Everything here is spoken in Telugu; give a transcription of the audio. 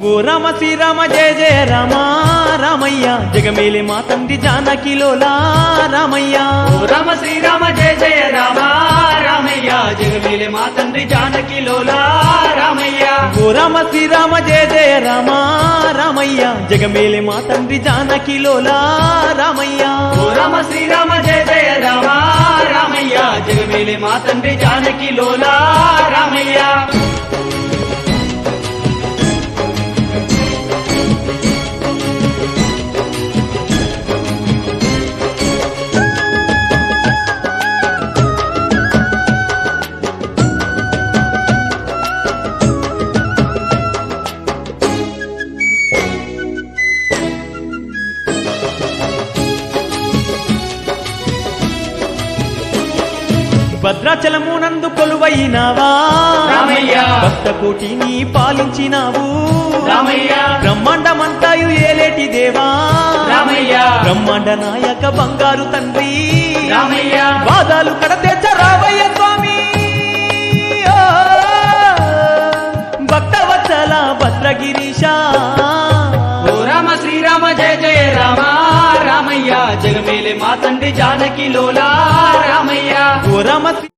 ఓ రామ శ్రీరామ జయ జయ రామ రామయ్య జగమేలే మా తండ్రి జానకి లోలా రామయ్య ఓ రామ శ్రీరామ జయ జయ రామ రామయ్య జగమేలే మా తండ్రి జానకి లోలా రామయ్య ఓ రామ శ్రీరామ జయ జయ రామ రామయ్య జగమేలే మా తండ్రి జానకి లోలా రామయ్య ఓ రామ శ్రీరామ జయ జయ రామ రామయ్య జగమేలే మా తండ్రి జానకి లోలా రామయ్య భద్రాచలమునందు కొలువైనావా రామయ్య భక్త కోటిని పాలించినావు రామయ్య బ్రహ్మాండమంతాయు ఏలేటి దేవా రామయ్య బ్రహ్మాండ నాయక బంగారు తండ్రి రామయ్య బాధలు కడతెచ్చ రావయ్య స్వామి ఓ, భక్తవత్సల భద్రగిరీశ ఓ రామ శ్రీరామ జయ జయ రామ రామయ్య జగమేలే మా తండ్రి జానకి లోలా రామయ్య ఓ రామ